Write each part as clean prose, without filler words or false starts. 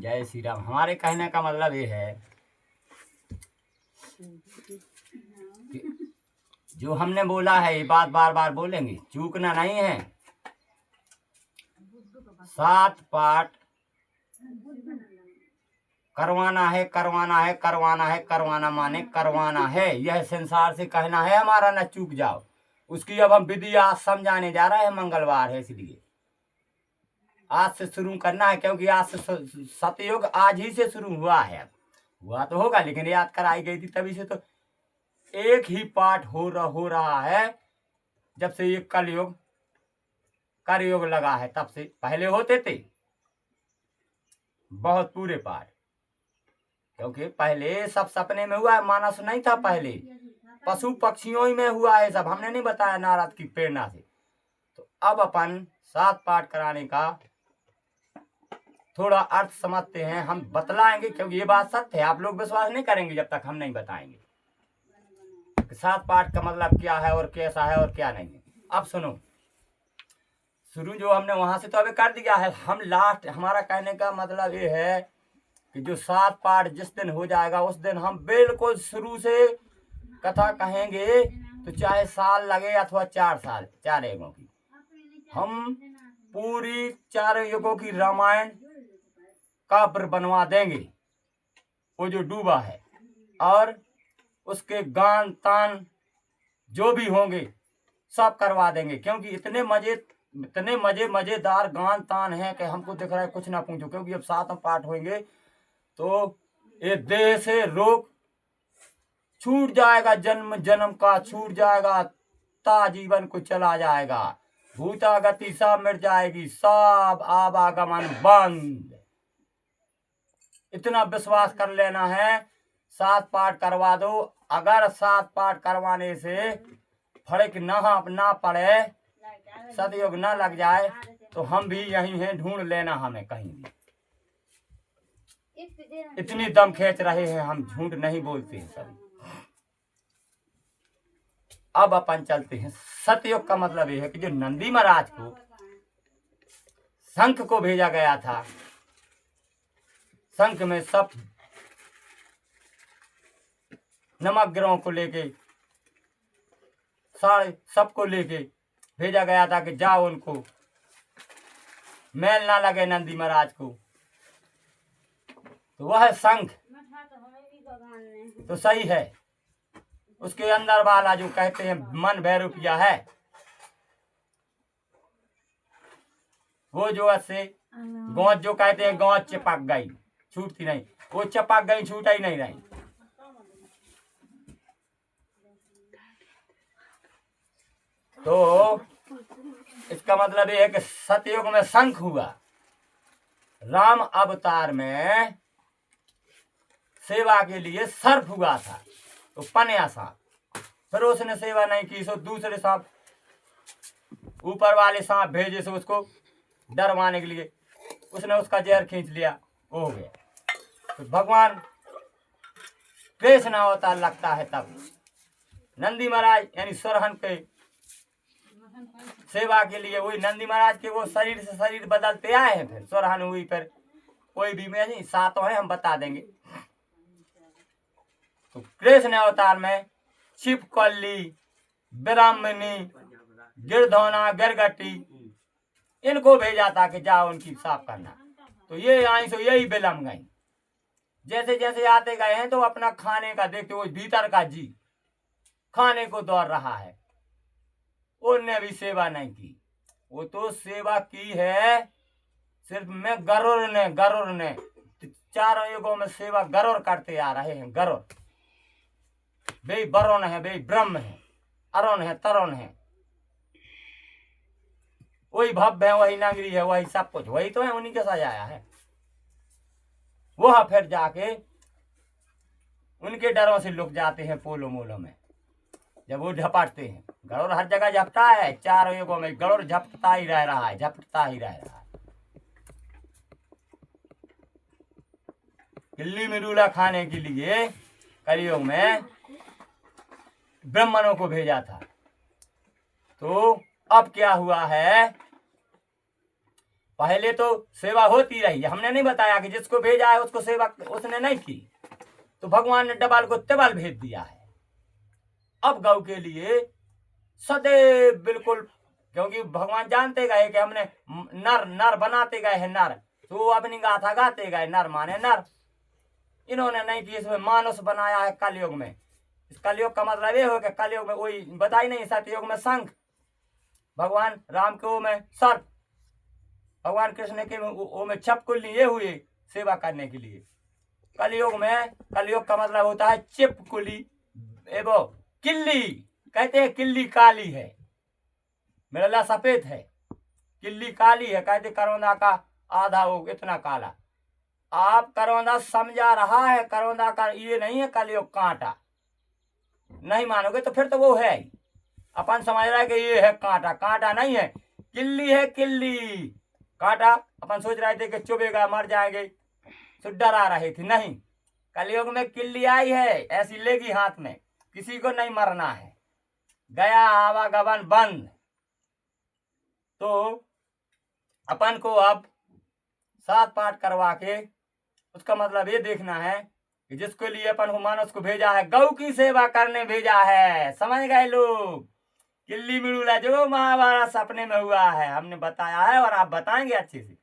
जय श्री राम। हमारे कहने का मतलब ये है कि जो हमने बोला है ये बात बार बार बोलेंगे, चूकना नहीं है। 7 पाठ करवाना है, करवाना है, करवाना है, करवाना माने करवाना है। यह संसार से कहना है हमारा, न चूक जाओ। उसकी अब हम विधि आज समझाने जा रहे हैं। मंगलवार है इसलिए आज से शुरू करना है, क्योंकि आज से सतयुग आज ही से शुरू हुआ है। अब हुआ तो होगा लेकिन याद कराई गई थी तभी से। तो एक ही पाठ हो रहा है जब से ये कलयुग करयुग लगा है, तब से पहले होते थे बहुत पूरे पाठ, क्योंकि पहले सब सपने में हुआ है। मानस नहीं था पहले, पशु पक्षियों ही में हुआ है सब। हमने नहीं बताया नारद की प्रेरणा से। तो अब अपन 7 पाठ कराने का थोड़ा अर्थ समझते हैं, हम बतलाएंगे, क्योंकि ये बात सत्य है। आप लोग विश्वास नहीं करेंगे जब तक हम नहीं बताएंगे 7 पाठ का मतलब क्या है और कैसा है और क्या नहीं है। अब सुनो, शुरू जो हमने वहां से तो अभी कर दिया है। हम लास्ट, हमारा कहने का मतलब ये है कि जो 7 पाठ जिस दिन हो जाएगा उस दिन हम बिल्कुल शुरू से कथा कहेंगे। तो चाहे साल लगे अथवा 4 साल, 4 युगों की, हम पूरी 4 युगों की रामायण काव्य बनवा देंगे, वो जो डूबा है। और उसके गान तान जो भी होंगे सब करवा देंगे, क्योंकि इतने मजेदार गान तान है कि हमको दिख रहा है कुछ ना पूछो। क्योंकि अब 7 पाठ होंगे तो ये देह से रोग छूट जाएगा, जन्म जन्म का छूट जाएगा, ता जीवन को चला जाएगा, भूता गति सब मिट जाएगी, सब आवागमन बंद। इतना विश्वास कर लेना है। 7 पाठ करवा दो। अगर 7 पाठ करवाने से फर्क ना पड़े, सतयुग ना लग जाए, तो हम भी यहीं हैं, ढूंढ लेना हमें कहीं भी। इतनी दम खींच रहे हैं हम, झूठ नहीं बोलते हैं सभी। अब अपन चलते हैं। सतयुग का मतलब यह है कि जो नंदी महाराज को शंख को भेजा गया था, शंख में सब नवग्रहों को लेके, सारे सबको लेके भेजा गया था कि जाओ उनको मैल ना लगे नंदी महाराज को। तो वह शंख तो सही है, उसके अंदर वाला जो कहते हैं मन भैरूपिया है, वो जो ऐसे गौच जो कहते हैं, गौच चिपक गई छूटती नहीं, वो चिपक गई छूटा ही नहीं रही। तो इसका मतलब ये है कि सतयुग में शंख हुआ, राम अवतार में सेवा के लिए सर्प हुआ था, तो पन्या सांप। फिर उसने सेवा नहीं की, सो दूसरे सांप, ऊपर वाले सांप भेजे से उसको डरवाने के लिए, उसने उसका जहर खींच लिया, वो हो गया। तो भगवान कृष्ण अवतार लगता है तब नंदी महाराज यानी सुरहन के सेवा के लिए, वही नंदी महाराज के वो शरीर से शरीर बदलते आए हैं। फिर सुरहन हुई, फिर कोई भी में नहीं, 7 है, हम बता देंगे। तो कृष्ण अवतार में छिपकली, ब्राह्मणी, गिरधौना, गिरगटी, इनको भेजा था कि जाओ उनकी साफ करना। तो ये आई सो यही बिलम गई। जैसे जैसे आते गए हैं तो अपना खाने का देखते, वो भीतर का जी खाने को दौड़ रहा है, उनने भी सेवा नहीं की। वो तो सेवा की है सिर्फ में गरुड़ ने 4 युगों में सेवा गरुड़ करते आ रहे हैं। गरुड़ वे वरुण है, वे ब्रह्म है, अरुण है, तरुण है, वही भव्य है, वही नगरी है, वही सब कुछ वही तो है, उन्हीं के सजाया है। वह फिर जाके उनके डरों से लुक जाते हैं पोलो मोलो में, जब वो झपटते हैं। गरुड़ हर जगह झपटा है, 4 युगों में गरुड़ झपटता ही रह रहा है, झपटता ही रह रहा है। किल्ली मिरूला खाने के लिए कलयुग में ब्राह्मणों को भेजा था। तो अब क्या हुआ है पहले तो सेवा होती रही, हमने नहीं बताया कि जिसको भेजा है उसको सेवा उसने नहीं की, तो भगवान ने डबल को तेबल भेज दिया है। अब गौ के लिए सदैव बिल्कुल, क्योंकि भगवान जानते गए कि हमने नर नर बनाते गए हैं नर, तो वो अपनी गाथा गाते गए, नर माने नर। इन्होंने नहीं कि इसमें मानुष बनाया है कलयुग में। इस कलयुग का मतलब ये हो कि कलयुग में वही बताई नहीं, सतयुग में शंख, भगवान राम के वो में सर्प, भगवान कृष्ण के वो में छपकुल्ली, ये हुए सेवा करने के लिए। कलयुग में, कलयुग का मतलब होता है चिपकुली एवं किल्ली, कहते हैं किल्ली काली है, मिर्ला सफेद है, किल्ली काली है, कहते करौंदा का आधा वो इतना काला। आप करौंदा समझा रहा है, करौंदा का ये नहीं है कलयुग कांटा, नहीं मानोगे तो फिर तो वो है ही। अपन समझ रहा है कि ये है कांटा, कांटा नहीं है, किल्ली है किल्ली। कांटा अपन सोच रहे थे कि चुभेगा मर जाएंगे, तो डरा रहे थे, नहीं, कलयुग में किल्ली आई है, ऐसी लेगी हाथ में, किसी को नहीं मरना है, गया आवागमन बंद। तो अपन को अब 7 पाठ करवा के उसका मतलब ये देखना है कि जिसके लिए अपन मानस को भेजा है, गौ की सेवा करने भेजा है, समझ गए लोग। किल्ली मिड़ूला जो महाभारत सपने में हुआ है, हमने बताया है और आप बताएंगे अच्छे से।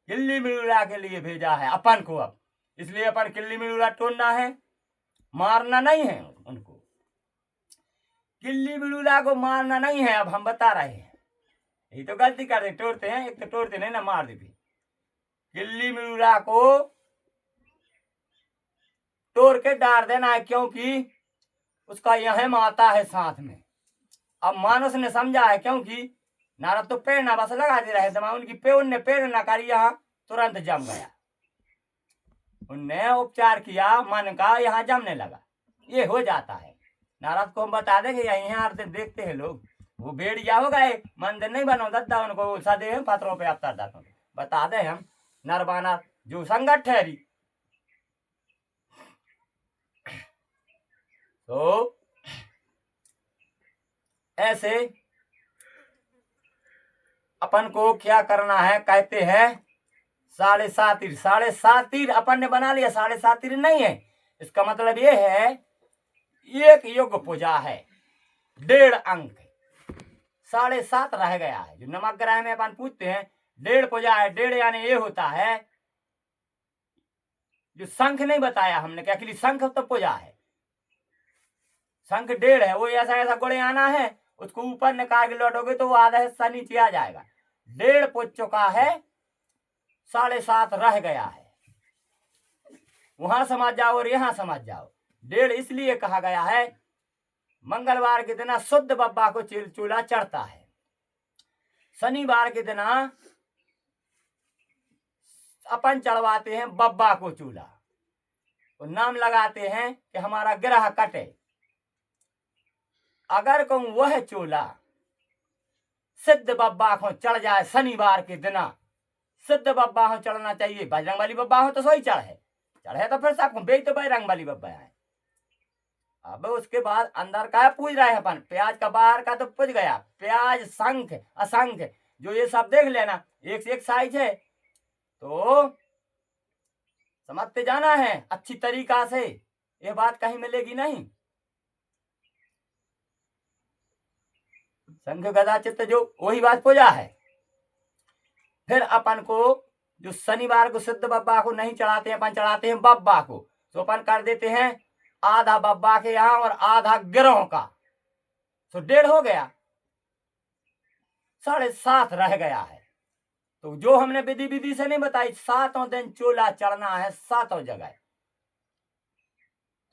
किल्ली मिड़ूला के लिए भेजा है अपन को अब, इसलिए अपन किल्ली मिड़ूला तोड़ना है, मारना नहीं है उनको, किल्ली मिड़ूला को मारना नहीं है। अब हम बता रहे हैं, यही तो गलती करते, तोड़ते हैं, एक तो तोड़ते नहीं ना, मार देते। किल्ली मिड़ूला को तोड़ के डाल देना है, क्योंकि उसका यह माता है साथ में। अब मानस ने समझा है, क्योंकि नारद तो प्रेरणा बस लगा दे रहे थे, उनकी उनने प्रेरणा करी, यहाँ तुरंत जम गया, उनने उपचार किया मन का, यहाँ जमने लगा, ये हो जाता है। नारद को हम बता देंगे, यहाँ देखते हैं लोग, वो भेड़िया हो गए, मंदिर नहीं बनो दद्दा, उनको सदे हैं पत्थरों पे अवतार दाता, बता दे हम नरबाना जो संगत ठहरी। तो ऐसे अपन को क्या करना है, कहते हैं 7.5 तीर, 7.5 तीर अपन ने बना लिया, 7.5 तीर नहीं है, इसका मतलब ये है एक युग पूजा है, 1.5 अंक, 7.5 रह गया है। जो नमक ग्रह में अपन पूछते हैं 1.5 पूजा है, 1.5 यानी ये होता है, जो शंख नहीं बताया हमने क्या, कि शंख तो पूजा है, शंख 1.5 है, वो ऐसा ऐसा गोले आना है, उसको ऊपर निकाल के लौटोगे तो वो आधा हिस्सा नीचे आ जाएगा। 1.5 पूज चुका है, 7.5 रह गया है, वहां समझ जाओ और यहां समझ जाओ। 1.5 इसलिए कहा गया है, मंगलवार के दिन शुद्ध बब्बा को चूल्हा चढ़ता है, शनिवार के दिन अपन चढ़वाते हैं बब्बा को चूल्हा, तो नाम लगाते हैं कि हमारा ग्रह कटे। अगर कहूं वह चूल्हा सिद्ध बब्बा को चढ़ जाए शनिवार के दिन, सिद्ध बब्बा हो चढ़ना चाहिए, बजरंग वाली बब्बा हो तो सही चढ़े तो फिर सबको बेच तो बजरंग वाली बब्बा है। अब उसके बाद अंदर का पूज रहे हैं अपन, प्याज का बाहर का तो पूज गया, प्याज शंख असंख्य जो ये सब देख लेना, एक से एक साइज है, तो समझते जाना है अच्छी तरीका से, ये बात कहीं मिलेगी नहीं। शंख गदा चित्त जो वही बात पूजा है। फिर अपन को जो शनिवार को सिद्ध बब्बा को नहीं चढ़ाते हैं, अपन चढ़ाते हैं बब्बा को, तो अपन कर देते हैं आधा बब्बा के यहाँ और आधा गिरोह का, तो 1.5 हो गया, 7.5 रह गया है। तो जो हमने विधि से नहीं बताई, 7 दिन चूल्हा चढ़ना है 7 जगह,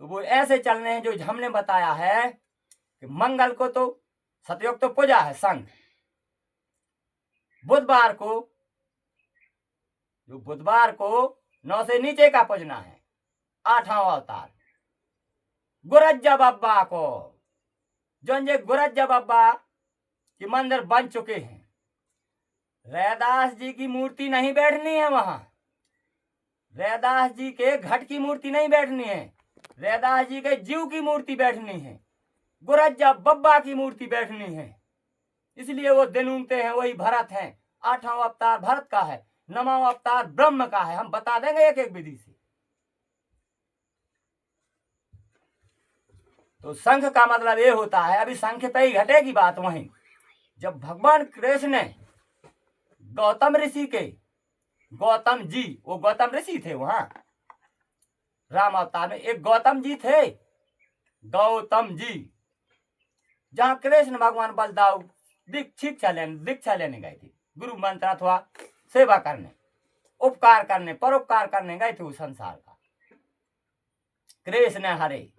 तो वो ऐसे चलने हैं जो हमने बताया है कि मंगल को तो सतयुग तो पूजा है शंख, बुधवार को 9 से नीचे का पूजना है 8वां अवतार, गुरज्जा बब्बा को, जो गुरज्जा बब्बा के मंदिर बन चुके हैं, रैदास जी की मूर्ति नहीं बैठनी है वहां, रैदास जी के घट की मूर्ति नहीं बैठनी है, रैदास जी के जीव की मूर्ति बैठनी है, गुरज्जा बब्बा की मूर्ति बैठनी है। इसलिए वो दिन उगते हैं वही भरत हैं, 8वां अवतार भरत का है, 9वां अवतार ब्रह्म का है। हम बता देंगे एक एक विधि से। तो संख का मतलब ये होता है, अभी संख्य पे ही घटेगी बात वहीं। जब भगवान कृष्ण ने गौतम ऋषि के, गौतम जी, वो गौतम ऋषि थे वहां राम अवतार में, एक गौतम जी थे, गौतम जी, जहां कृष्ण भगवान बलदाऊ दीक्षा लेने गए थे, गुरु मंत्र अथवा सेवा करने, उपकार करने, परोपकार करने गए थे उस संसार का। कृष्ण हरे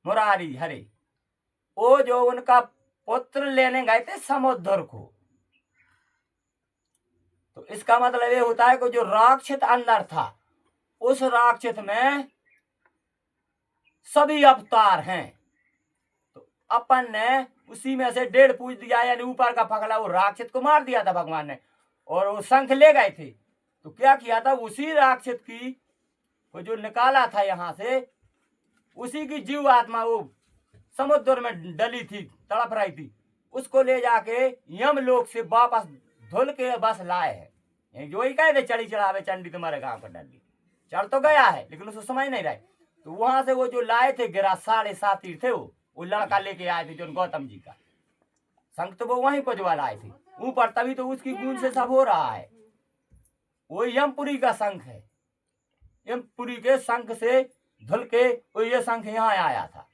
मुरारी हरे, वो जो उनका पुत्र लेने गए थे समुद्र को। तो इसका मतलब ये होता है कि जो राक्षस अंदर था, उस राक्षस में सभी अवतार हैं। तो अपन ने उसी में से 1.5 पूज दिया, यानी ऊपर का पकड़ा, वो राक्षस को मार दिया था भगवान ने, और वो शंख ले गए थे। तो क्या किया था, उसी राक्षस की वो जो निकाला था यहां से, उसी की जीव आत्मा वो समुद्र में डली थी, तड़प रही थी, उसको ले जाके यमलोक से वापस धुल के बस लाए हैं। जो ही कहे थे चढ़ी चढ़ावे चंडी तुम्हारे गांव पर डली, चढ़ तो गया है लेकिन उसको समझ नहीं रहे। तो वहां से वो जो लाए थे गिरा 7.5 तीर थे, वो लड़का लेके आए थे जो गौतम जी का शंख, तो वो वहीं पजवा लाए थे ऊपर, तभी तो उसकी गूंज से सब हो रहा है। वो यमपुरी का शंख है, यमपुरी के शंख से धुल के वो ये शंख यहाँ आया था।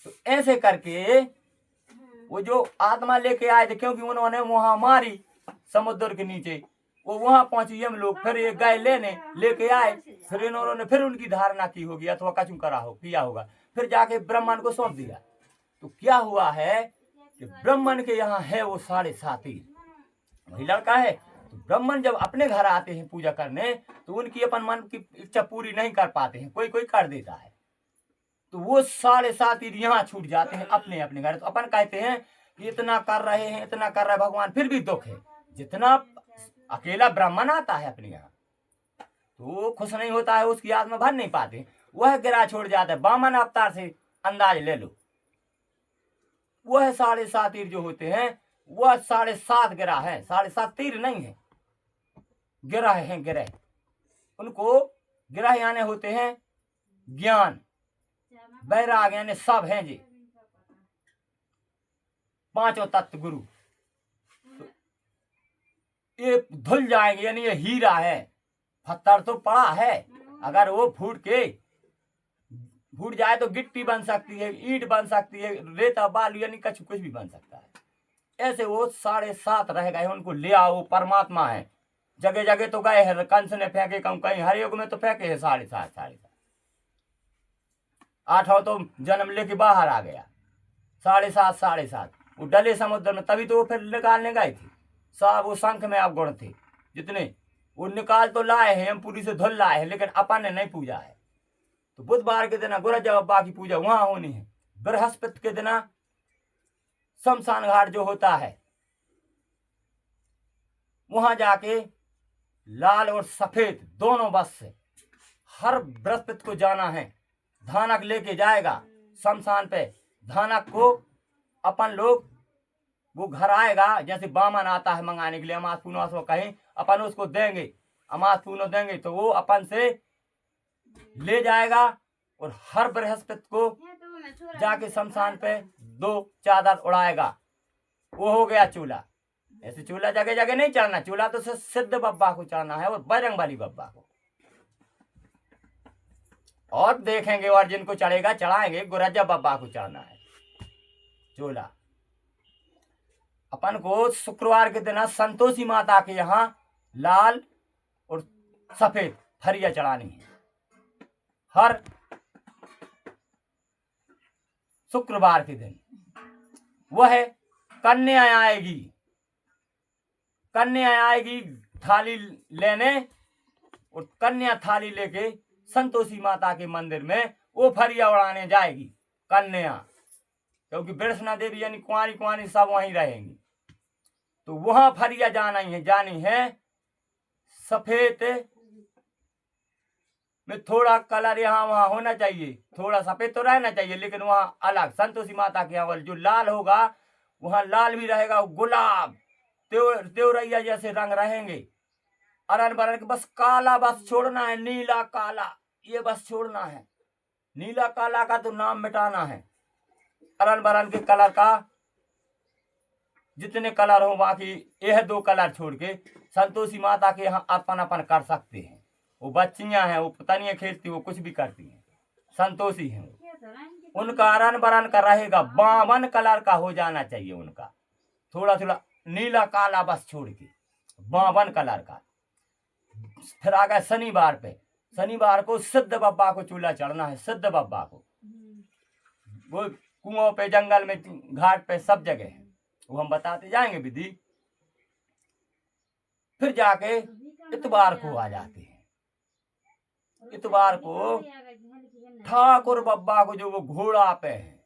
तो ऐसे करके वो जो आत्मा लेके आए थे, क्योंकि उन्होंने वहां मारी समुद्र के नीचे, वो वहां पहुंची हम लोग, फिर ये गए लेने, लेके आए, फिर इन्होंने फिर उनकी धारणा की होगी अथवा कछु करा हो किया होगा, फिर जाके ब्राह्मण को सौंप दिया। तो क्या हुआ है कि ब्राह्मण के यहाँ है वो 7.5 तीर, वही लड़का है। तो ब्राह्मण जब अपने घर आते हैं पूजा करने, तो उनकी अपन मन की इच्छा पूरी नहीं कर पाते हैं, कोई कोई कर देता है, तो वो 7.5 तीर यहाँ छूट जाते हैं अपने अपने घर। तो अपन कहते हैं कि इतना कर रहे हैं, इतना कर रहे हैं भगवान, फिर भी दुख है। जितना अकेला ब्राह्मण आता है अपने यहाँ, तो वो खुश नहीं होता है, उसकी आत्मा भर नहीं पाते, वह गिरा छोड़ जाता है। बामन अवतार से अंदाज ले लो, वह 7.5 तीर जो होते हैं, वह 7.5 गिरा है, 7.5 तीर नहीं है, गिरह हैं, गिरह। उनको गिरह यानी होते हैं ज्ञान वैराग, यानी सब हैं जी 5 तत्व गुरु। तो ये धुल जाएंगे, यानी ये हीरा है, पत्थर तो पड़ा है, अगर वो फूट जाए तो गिट्टी बन सकती है, ईंट बन सकती है, रेता बालू, यानी कुछ भी बन सकता है। ऐसे वो 7.5 रह गए, उनको ले आओ, परमात्मा है। जगह जगह तो गए हैं, कंस ने फेंके, कहीं हर युग में तो फेंके है 7.5। 8वां तो जन्म लेके बाहर आ गया, 7.5 वो डले समुद्र में, तभी तो वो फिर निकालने गए थे सब, वो शंख में आप गुण थे जितने, वो निकाल तो लाए हैं, हम पूरी से धुल लाए हैं, लेकिन अपन ने नहीं पूजा है। तो बुधवार के दिन गुरज बाबा की पूजा वहां होनी है, बृहस्पति के दिन शमशान घाट जो होता है, वहां जाके लाल और सफेद दोनों बस से हर बृहस्पति को जाना है। धानक लेके जाएगा शमशान पे, धानक को अपन लोग, वो घर आएगा, जैसे बामन आता है मंगाने के लिए, अमास पूनवास कहीं, अपन उसको देंगे, अमास पूनो देंगे, तो वो अपन से ले जाएगा, और हर बृहस्पति को जाके शमशान पे 2 चादर उड़ाएगा। वो हो गया चूल्हा। ऐसे चूल्हा जगह जगह नहीं चढ़ना, चूल्हा तो सिद्ध बब्बा को चढ़ना है, और बजरंग बली बब्बा को। और देखेंगे, और जिनको चढ़ेगा चढ़ाएंगे, गुरजा बब्बा को चढ़ना है चूल्हा। अपन को शुक्रवार के दिन संतोषी माता के यहाँ लाल और सफेद फरिया चढ़ानी है, हर शुक्रवार के दिन। वह कन्या आएगी थाली लेने, और कन्या थाली लेके संतोषी माता के मंदिर में वो फरिया उड़ाने जाएगी कन्या, क्योंकि वृषणा देवी यानी कुंवारी सब वहीं रहेंगी। तो वहां फरिया जानी है सफेद में, थोड़ा कलर यहाँ वहां होना चाहिए, थोड़ा सफेद तो रहना चाहिए, लेकिन वहां अलग संतोषी माता के यहाँ जो लाल होगा वहां लाल भी रहेगा, गुलाब त्योरैया जैसे रंग रहेंगे। अरन बरन के बस काला बस छोड़ना है, नीला काला ये बस छोड़ना है। नीला काला का तो नाम मिटाना है। अरन बरन के कलर का जितने कलर हो, बाकी यह 2 कलर छोड़ के संतोषी माता के यहाँ अर्पण अपन कर सकते हैं। वो बच्चियां हैं, वो पतनियां खेलती, वो कुछ भी करती हैं, संतोषी हैं। उनका अरन बरन का रहेगा 52 कलर का हो जाना चाहिए उनका, थोड़ा थोड़ा नीला काला बस छोड़ के 52 कलर का। फिर आ गया शनिवार पे, शनिवार को सिद्ध बब्बा को चूल्हा चढ़ना है। सिद्ध बब्बा को वो कुओं पे, जंगल में, घाट पे, सब जगह है, वो हम बताते जाएंगे विधि। फिर जाके इतवार को आ जाते हैं। इतवार को ठाकुर बब्बा को जो वो घोड़ा पे है,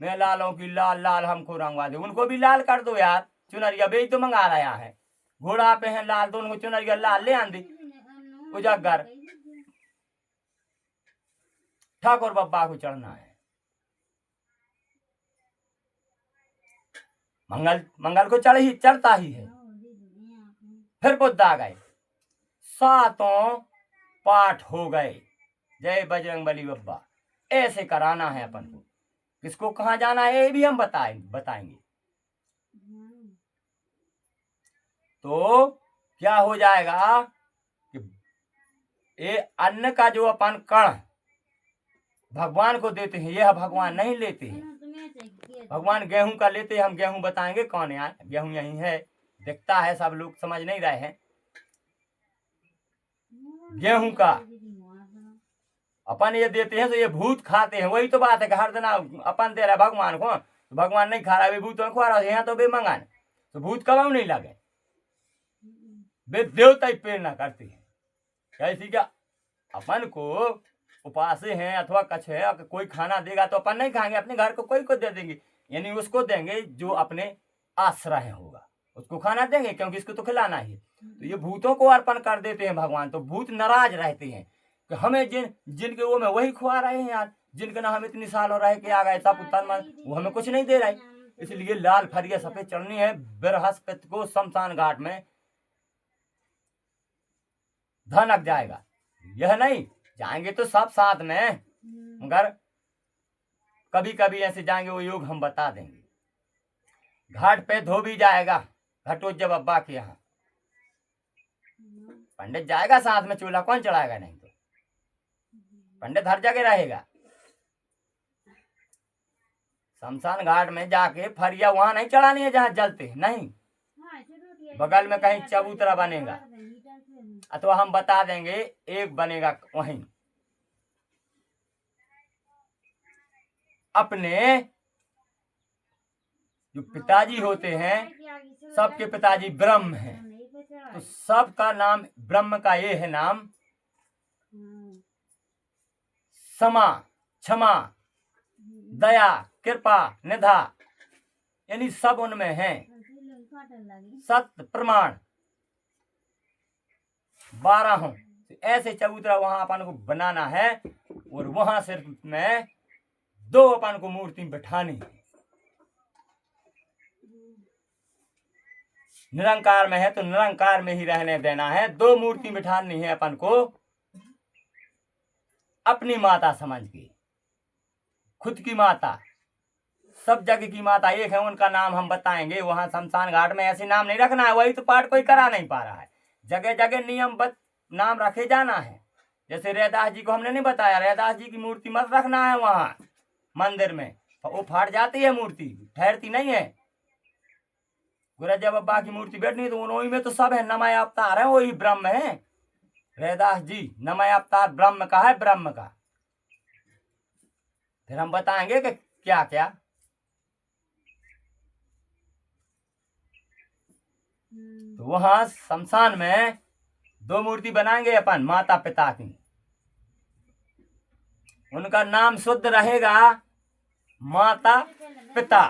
मैं लालों की लाल लाल हमको रंगवा दे, उनको भी लाल कर दो यार, चुनरिया भी तो मंगा रहा है। घोड़ा पे है लाल, दोनों को चुनरिया लाल ले आंदी उजागर। ठाकुर बब्बा को चढ़ना है। मंगल को चढ़ता ही है। फिर बुध आ गए, 7 पाठ हो गए। जय बजरंगबली बब्बा, ऐसे कराना है अपन को। किसको कहाँ जाना है ये भी हम बताएंगे। तो क्या हो जाएगा कि ये अन्न का जो अपन कण भगवान को देते हैं, यह भगवान नहीं लेते हैं। भगवान गेहूं का लेते हैं। हम गेहूं बताएंगे कौन है, गेहूं यही है, दिखता है, सब लोग समझ नहीं रहे हैं। गेहूं का अपन ये देते हैं तो ये भूत खाते हैं। वही तो बात है कि हर दिन अपन दे रहा भगवान को, तो भगवान नहीं खा रहा है, भूतों को खा रहा है। यहाँ तो बेमंगान, तो भूत कब नहीं लगे, वे देवता ही प्रेरणा करती है। कैसी क्या अपन को उपास हैं अथवा कछ है, अगर कोई खाना देगा तो अपन नहीं खाएंगे, अपने घर को कोई को दे देंगे, यानी उसको देंगे जो अपने आश्रय होगा, उसको खाना देंगे, क्योंकि इसको तो खिलाना ही। तो ये भूतों को अर्पण कर देते हैं भगवान, तो भूत नाराज रहते हैं कि हमें जिनके वो में वही खुआ रहे हैं यार, जिनके ना हम इतनी सालों रह के आ गए, सब वो हमें कुछ नहीं दे रहे। इसलिए लाल फरिया सफेद चढ़नी है। बृहस्पति को शमशान घाट में धनक जाएगा। यह नहीं जाएंगे तो सब साथ में, मगर कभी कभी ऐसे जाएंगे, वो योग हम बता देंगे। घाट पे धोबी जाएगा घटोत्कच बब्बा के यहाँ, पंडित जाएगा साथ में, चूल्हा कौन चढ़ाएगा, नहीं तो पंडित हर जगह रहेगा। शमशान घाट में जाके फरिया वहां नहीं चढ़ानी है जहां जलते हैं, नहीं, बगल में कहीं चबूतरा बनेगा, अथवा हम बता देंगे एक बनेगा वहीं। अपने जो पिताजी होते हैं, सबके पिताजी ब्रह्म हैं, तो सबका नाम ब्रह्म का ये है नाम क्षमा, क्षमा, दया, कृपा, निधा, यानी सब उनमें है। सत्य, प्रमाण, 12 हो। ऐसे चबूतरा वहां अपन को बनाना है, और वहां सिर्फ में 2 अपन को मूर्ति बिठानी है। निरंकार में है तो निरंकार में ही रहने देना है। 2 मूर्ति बिठानी है अपन को, अपनी माता समझ के, खुद की माता, सब जगह की माता एक है, उनका नाम हम बताएंगे। वहां शमशान घाट में ऐसे नाम नहीं रखना है, वही तो पाठ कोई करा नहीं पा रहा है। जगह जगह नियम नाम रखे जाना है। जैसे रैदास जी को हमने नहीं बताया, रैदास जी की मूर्ति मत रखना है वहां मंदिर में, वो फाट जाती है मूर्ति, ठहरती नहीं है। गुरजा बब्बा की मूर्ति बैठनी तो उन्हीं में तो सब है, नमय अवतार है, वही ब्रह्म है। रैदास जी नमय अवतार ब्रह्म का है, ब्रह्म का। फिर हम बताएंगे कि क्या क्या। तो वहां शमशान में 2 मूर्ति बनाएंगे अपन माता पिता की, उनका नाम शुद्ध रहेगा माता पिता।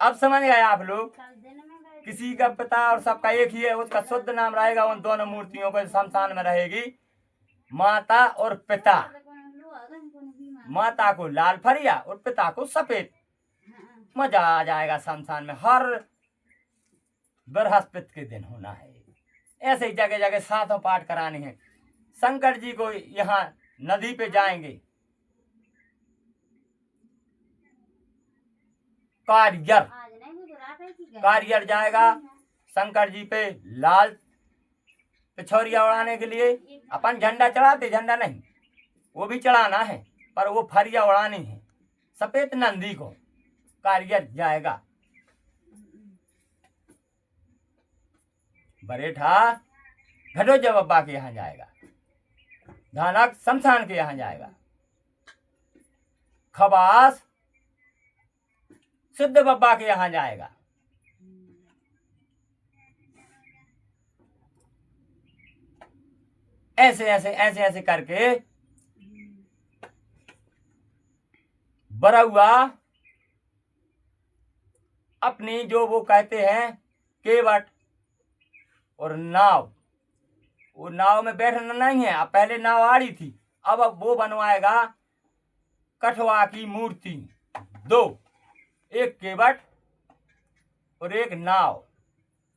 अब समझ गए आप लोग, किसी का पिता और सबका एक ही है, उसका शुद्ध नाम रहेगा। उन दोनों मूर्तियों को शमशान में रहेगी माता और पिता। माता को लाल फरिया और पिता को सफेद, मजा आ जाएगा शमशान में। हर बृहस्पति के दिन होना है। ऐसे ही जगह जगह सातों पाठ कराने हैं। शंकर जी को यहाँ नदी पे जाएंगे, कारियर जाएगा शंकर जी पे लाल पिछोरिया उड़ाने के लिए। अपन झंडा चढ़ाते, झंडा नहीं, वो भी चढ़ाना है, पर वो फरिया उड़ानी है सफेद नंदी को। कारियर जाएगा बरेठा घटोजा बाबा के यहाँ जाएगा, धानक शमशान के यहाँ जाएगा, खबास सिद्ध बाबा के यहाँ जाएगा। ऐसे ऐसे ऐसे ऐसे करके बरौआ अपनी जो वो कहते हैं केवट और नाव, वो नाव में बैठना नहीं है। अब पहले नाव आड़ी थी, अब वो बनवाएगा कठवा की मूर्ति, दो, एक केवट और एक नाव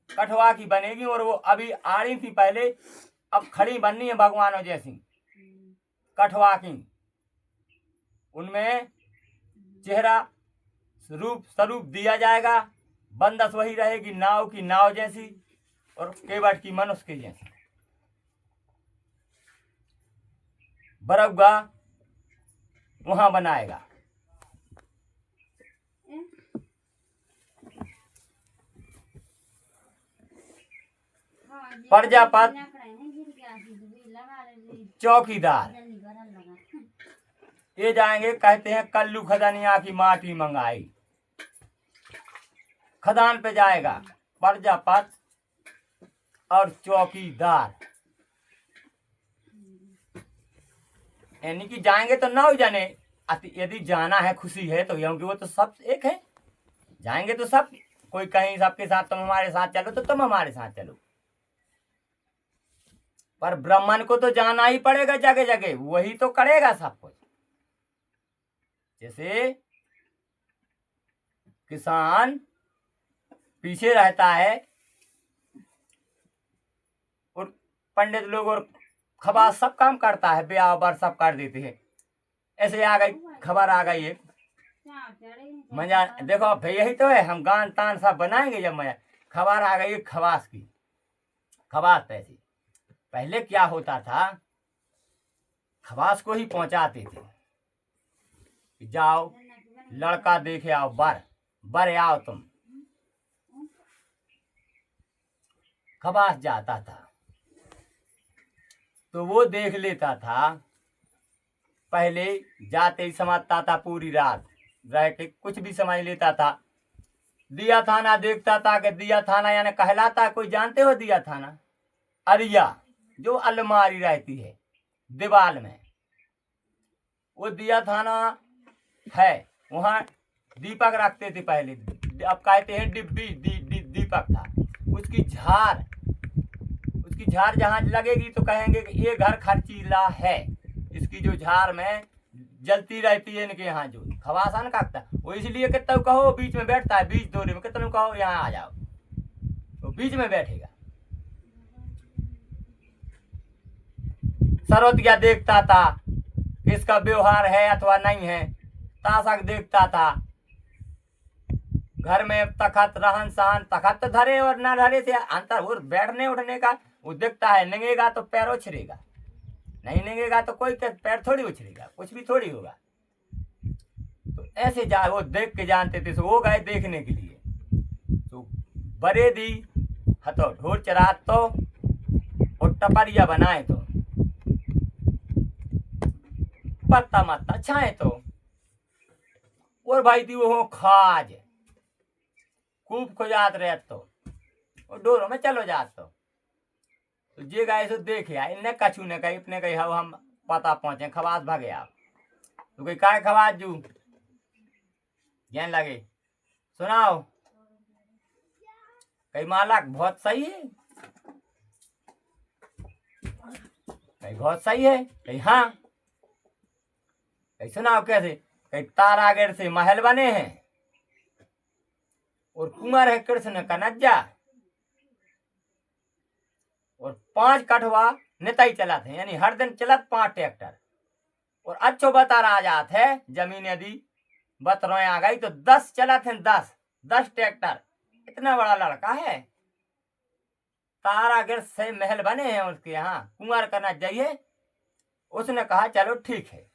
कठवा की बनेगी। और वो अभी आड़ी थी पहले, अब खड़ी बननी है भगवानों जैसी कठवा की। उनमें चेहरा स्वरूप दिया जाएगा, बंदस वही रहेगी नाव की नाव जैसी और केवट की मनुष्य के जैसी। बरौआ वहां बनाएगा। प्रजापत चौकीदार ये जाएंगे, कहते हैं कल्लू खदानिया की माटी मंगाई। खदान पे जाएगा प्रजापत और चौकीदार, यानी कि जाएंगे तो ना जाने। यदि जाना है खुशी है तो, क्योंकि वो तो सब एक है, जाएंगे तो सब, कोई कहीं सबके साथ तुम हमारे साथ चलो तो तुम हमारे साथ चलो। पर ब्राह्मण को तो जाना ही पड़ेगा जगह जगह, वही तो करेगा सब कुछ। जैसे किसान पीछे रहता है और पंडित लोग और खबास सब काम करता है, ब्याह बर सब कर देते हैं। ऐसे आ गई खबर, आ गई है मजा। देखो भाई यही तो है, हम गान तान सब बनाएंगे जब मजा। खबर आ गई है खबास की, खबास पैसे। पहले क्या होता था, खबास को ही पहुंचाते थे, जाओ लड़का देखे आओ, बर आओ तुम। खबास जाता था तो वो देख लेता था, पहले जाते ही समझता था, पूरी रात रह के कुछ भी समझ लेता था। दिया थाना देखता था कि दिया थाना यानी कहलाता, कोई जानते हो दिया थाना? अरिया जो अलमारी रहती है दीवार में, वो दिया थाना है। वहां दीपक रखते थे पहले, अब कहते हैं डिब्बी, दीपक था। उसकी झार जहां लगेगी तो कहेंगे कि ये घर खर्चीला है, इसकी जो झार में जलती रहती है इनके यहाँ जो खवासान काटता, वो इसलिए कितना कहो बीच में बैठता है, बीच दोरे में कितना कहो यहाँ आ जाओ तो बीच में बैठेगा। सरोतिया देखता था इसका व्यवहार है अथवा नहीं है, ताशक देखता था। घर में तखत रहन सहन, तखत तो धरे और ना धरे से अंतर, और बैठने उठने का वो देखता है। नंगेगा तो पैर उछरेगा, नहीं नंगेगा तो कोई पैर थोड़ी उछरेगा, कुछ भी थोड़ी होगा। तो ऐसे जा वो देख के जानते थे। तो वो गए देखने के लिए, तो बड़े दी हतो ढोर चरात तो और टपरिया बनाए तो पत्ता मत्ता छाए तो, और भाई थी वो खाज खूब खोजात रहे तो और डोरों में चलो जात तो जे गाय सो देखे आए ने कछु ने कही अपने कही हम पता पहुंचे खवास भागे आप तो कोई काय खवास जू ज्ञान लगे सुनाओ कई मालक बहुत सही है, कई बहुत सही है, कई हाँ, कई सुनाओ कैसे, कई तारागढ़ से महल बने हैं, और कुंवर है कृष्ण कनज्जा, और 5 कठवा निताई चलत है, यानी हर दिन चलत 5 ट्रैक्टर। और अच्छो बता राजात है जमीन यदि बत रोए आ गई तो 10 चलत है, 10 ट्रैक्टर। इतना बड़ा लड़का है। तारागढ़ से महल बने हैं उसके यहाँ, कुंवर कनज्जा है। उसने कहा चलो ठीक है।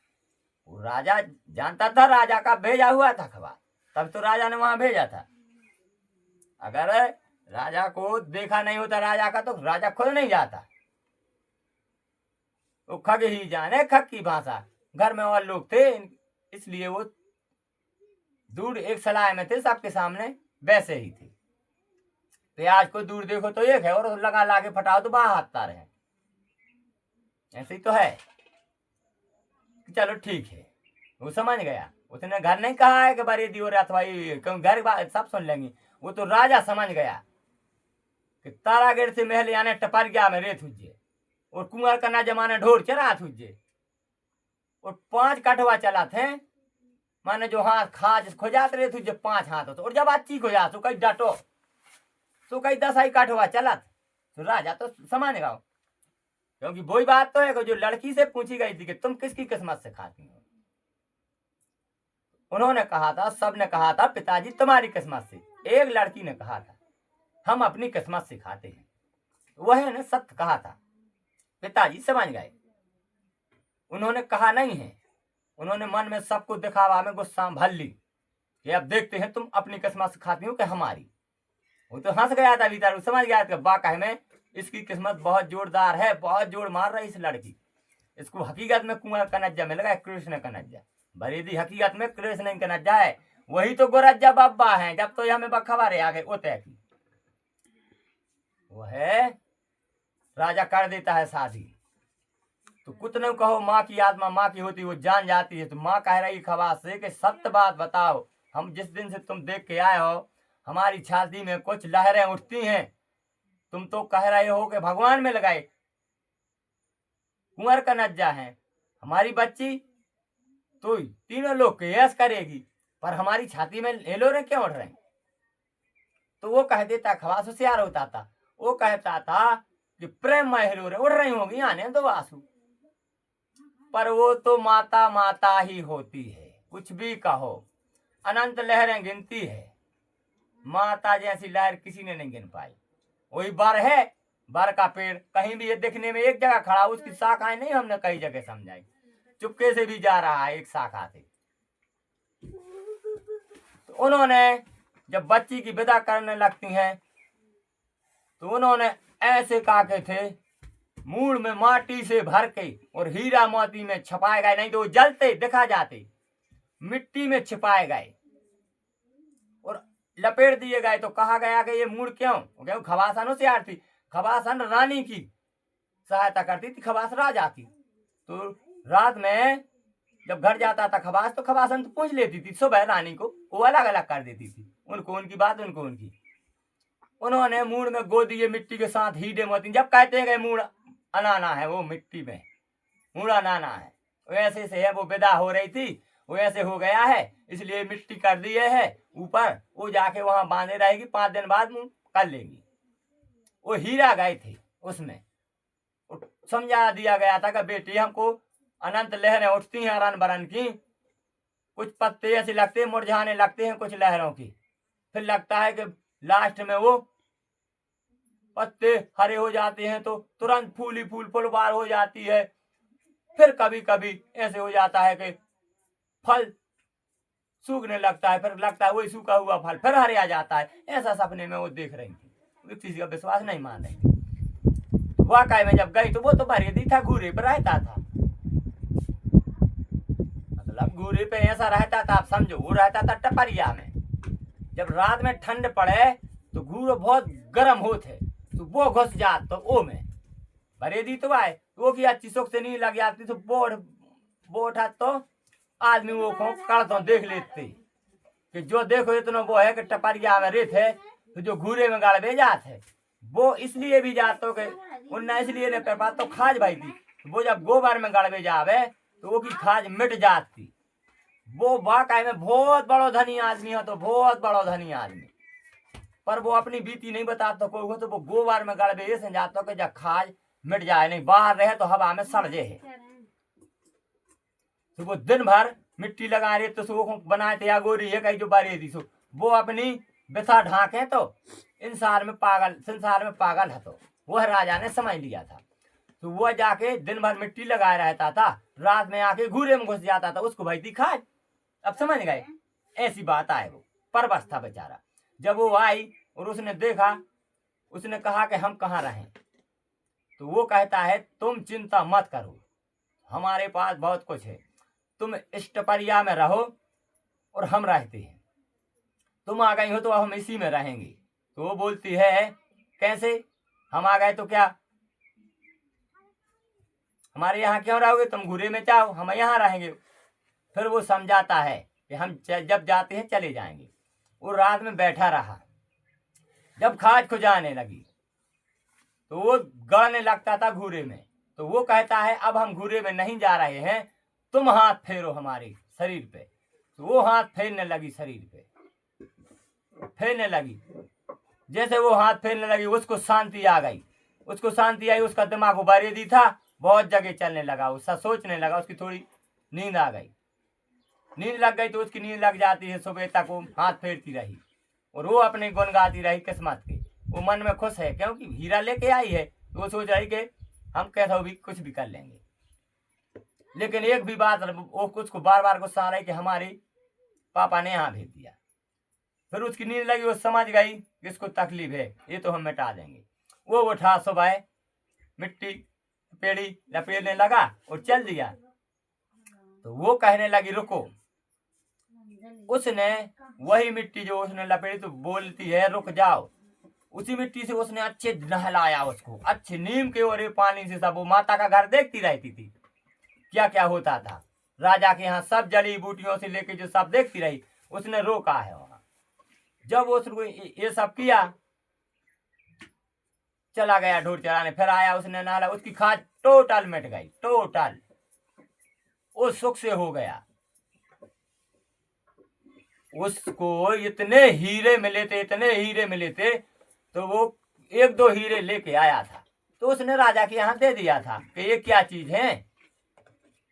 वो राजा जानता था, राजा का भेजा हुआ था खबर, तब तो राजा ने वहां भेजा था। अगर राजा को देखा नहीं होता राजा का, तो राजा खुद नहीं जाता। वो खग ही जाने खग की भाषा। घर में और लोग थे, इसलिए वो दूर एक सलाह में थे, सबके सामने वैसे ही थे। प्याज को दूर देखो तो एक है, और लगा लाके फटाओ तो बहत्तर है। ऐसे ही तो है। चलो ठीक है, वो समझ गया। उसने घर नहीं कहा है कि बरेदी और अथवा क्यों, घर सब सुन लेंगे। वो तो राजा समझ गया कि तारागढ़ से महल यानी टपरिया में रेत हुजे, और कुंवर कन्ना जमाने ढोर चरा हुजे, और 5 कठवा चला थे, माने जो हाथ खाज खोजात रहे तुझे 5 हाथ तो, और जब अच्छी खोजा तो कहीं डटो तो कहीं 10 ही कठवा चलत, तो राजा तो समझ गया। क्योंकि वही बात तो है कि जो लड़की से पूछी गई थी कि तुम किसकी किस्मत से खाती हो, उन्होंने कहा था, सबने कहा था पिताजी तुम्हारी किस्मत से। एक लड़की ने कहा था हम अपनी किस्मत से खाते हैं, वह ने सत्य कहा था। पिताजी समझ गए। उन्होंने कहा नहीं है, उन्होंने मन में सबको दिखावा में गुस्सा भर ली कि अब देखते हैं तुम अपनी किस्मत से खाती हो कि हमारी। वो तो हंस गया था भीतर, समझ गया था वाकई में इसकी किस्मत बहुत जोरदार है, बहुत जोर मार रही इस लड़की। इसको हकीकत में कुंवर कनज्जा मिल गया, कृष्ण कनज्जा। बरेदी हकीकत में कृष्ण कनज्जा है, वही तो गोरज्जा बाबा है। जब तो हमें बखबर आ गए ओते की वो है, राजा कर देता है शादी। तो कुछ न कहो, माँ की आत्मा माँ की होती, वो जान जाती है। तो माँ कह रही खवास से कि सत्य बात बताओ, हम जिस दिन से तुम देख के आए हो हमारी छाती में कुछ लहरें उठती हैं। तुम तो कह रहे हो कि भगवान में लगाए, कुंवर कनज्जा है, हमारी बच्ची तो तीनों लोग के यश करेगी, पर हमारी छाती में हेलोरे क्यों उठ रहे? तो वो कह देता, खवास होशियार होता था, वो कहता था कि प्रेम में हेलोरे उड़ रही होगी, आने दो आंसू। पर वो तो माता माता ही होती है, कुछ भी कहो, अनंत लहरें गिनती है। माता जैसी लहर किसी ने नहीं गिन पाई। वही बर है, बर का पेड़ कहीं भी ये दिखने में एक जगह खड़ा, उसकी शाखाएं नहीं हमने कई जगह समझाई, चुपके से भी जा रहा है एक शाखा से। तो उन्होंने जब बच्ची की विदा करने लगती हैं तो उन्होंने ऐसे काके थे, मूड में माटी से भर के और हीरा मोती में छपाए गए, नहीं तो वो जलते दिखा जाते, मिट्टी में छिपाए गए और लपेट दिए गए। तो कहा गया कि ये मूड क्यों खवासन से आर थी, खवासन रानी की सहायता करती थी, खवास राजा थी। तो रात में जब घर जाता था खवास, तो खवासन तो पूछ लेती थी सुबह रानी को, वो अलग अलग कर देती थी, उनको उनकी बात, उनको उनकी। उन्होंने मूड में गो दिए मिट्टी के साथ हीरे मोती। जब कहते हैं मूड अनाना है, वो मिट्टी में मूड अनाना है, वैसे से है। वो विदा हो रही थी, वो ऐसे हो गया है, इसलिए मिट्टी कर दिए है ऊपर, वो जाके वहां बांधे रहेगी, 5 दिन बाद कर लेगी। वो हीरा गए थे उसमें, समझा दिया गया था कि बेटी हमको अनंत लहरें उठती हैं रन बरन की, कुछ पत्ते ऐसे लगते हैं मुरझाने लगते हैं कुछ लहरों की, फिर लगता है कि लास्ट में वो पत्ते हरे हो जाते हैं तो तुरंत फूली फुलवार हो जाती है। फिर कभी कभी ऐसे हो जाता है कि फल सूखने लगता है, फिर लगता है वही सूखा हुआ फल फिर हरे आ जाता है। ऐसा सपने में वो देख रही थी, किसी का विश्वास नहीं मान रही थी। वाकई में जब गई तो वो तो बरेदी था, घूरे पर रहता था, मतलब घूरे पे ऐसा रहता था, आप समझो वो रहता था टपरिया में। जब रात में ठंड पड़े तो घूरो बहुत गर्म होते, तो वो घुस जात तो वो में बरेदी तो आए, वो की अच्छी सुख से नहीं लग जाती, तो बोठ तो आदमी वो कर तो देख लेते कि जो देखो इतना वो है कि टपरिया में रेत है, तो जो घूरे में गाड़ जात है वो इसलिए भी जातो कि उनने इसलिए ने पर तो खाज भाई थी, वो जब गोबर में गड़बे जावे तो वो की खाज मिट जाती। वो वाकई में बहुत बड़ो धनी आदमी है, तो बहुत बड़ो धनी आदमी। पर वो अपनी बीती नहीं बताता कोई हो, तो वो गोबर में गड़बे ये समझाता कि जब खाज मिट जाए, नहीं बाहर रहे तो हवा में सड़ जे है। तो वो दिन भर मिट्टी लगा रहे तो वो बनाए थे या गोरी है कहीं जो बारी थी सो वो अपनी बिथा ढाके तो संसार में पागल है। तो वह राजा ने समझ लिया था। तो वो जाके दिन भर मिट्टी लगाए रहता था, रात में आके घूरे में घुस जाता था, उसको भाई थी खाज। अब समझ गए, ऐसी बात आए। वो परबस था बेचारा। जब वो आई और उसने देखा, उसने कहा कि हम कहाँ रहें। तो वो कहता है तुम चिंता मत करो, हमारे पास बहुत कुछ है, तुम इष्टपरिया में रहो और हम रहते हैं, तुम आ गई हो तो हम इसी में रहेंगे। तो वो बोलती है कैसे, हम आ गए तो क्या हमारे यहाँ क्यों रहोगे, तुम घूरे में जाओ, हम यहाँ रहेंगे। फिर वो समझाता है कि हम जब जाते हैं चले जाएंगे। वो रात में बैठा रहा, जब खाज खुजाने लगी तो वो गड़ने लगता था घूरे में। तो वो कहता है अब हम घूरे में नहीं जा रहे हैं, तुम हाथ फेरो हमारे शरीर पे। तो वो हाथ फेरने लगी, शरीर पे फेरने लगी। जैसे वो हाथ फेरने लगी उसको शांति आ गई, उसको शांति आई, उसका दिमाग उबारे दी था, बहुत जगह चलने लगा, उसका सोचने लगा, उसकी थोड़ी नींद आ गई। नींद लग गई तो उसकी नींद लग जाती है, सुबह तक वो हाथ फेरती रही और वो अपने गुण गाती रही किस्मत के। वो मन में खुश है क्योंकि हीरा लेके आई है, तो वो सोच रही कि हम कैसा भी कुछ भी कर लेंगे। लेकिन एक भी बात वो उसको बार बार गुस्सा आ रही कि हमारे पापा ने यहाँ भेज दिया। फिर उसकी नींद लगी, वो समझ गई कि इसको तकलीफ है, ये तो हम मिटा देंगे। वो उठा, सुबह मिट्टी पेड़ी लपेटने लगा और चल दिया। तो वो कहने लगी रुको। उसने वही मिट्टी जो उसने लपेटी तो बोलती है रुक जाओ। उसी मिट्टी से उसने अच्छे नहलाया उसको, अच्छे नीम के और पानी से सब। वो माता का घर देखती रहती थी क्या क्या होता था राजा के यहाँ, सब जड़ी बूटियों से लेके जो सब देखती रही। उसने रोका है वहां। जब उसको ये सब किया, चला गया ढोर चराने, फिर आया, उसने नहला, उसकी खाज टोटल मिट गई, टोटल। वो सुख से हो गया। उसको इतने हीरे मिले थे, इतने हीरे मिले थे, तो वो एक दो हीरे लेके आया था। तो उसने राजा के यहाँ दे दिया था कि ये क्या चीज है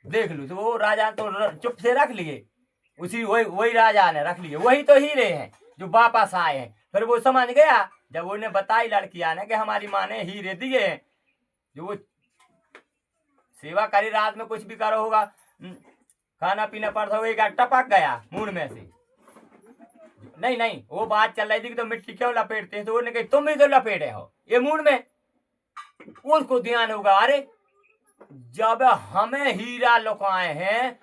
देख लो। तो वो राजा तो चुप से रख लिए, उसी वही राजा ने रख लिए, वही तो हीरे हैं जो वापस आए हैं। फिर वो समझ गया, जब उन्हें बताई लड़कियां ने कि हमारी माँ ने हीरे दिए हैं, जो वो सेवा करी, रात में कुछ भी करो होगा, खाना पीना पड़ता होगा, टपक गया मुंह में से। नहीं वो बात चल रही थी कि तो मिट्टी क्यों लपेटते हैं, तो उन्होंने कही तुम भी तो लपेटे हो ये मुंह में। उसको ध्यान होगा, अरे जब हमें हीरा लुकाए हैं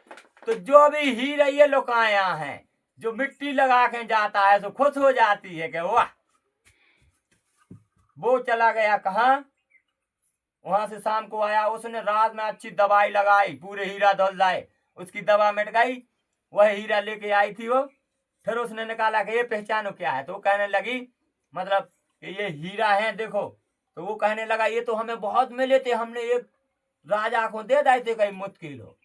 तो जो भी हीरा ये लुकाए हैं, जो मिट्टी लगा के जाता है तो खुश हो जाती है कि वाह। वो चला गया कहाँ, वहां से शाम को आया, उसने रात में अच्छी दवाई लगाई, पूरे हीरा धुल जाए, उसकी दवा मिट गई। वह हीरा लेके आई थी वो। फिर उसने निकाला कि ये पहचानो क्या है, तो वो कहने लगी मतलब ये हीरा है देखो। तो वो कहने लगा ये तो हमें बहुत मिले थे, हमने एक राजा को दे दिए थे कहीं मुश्किल हो।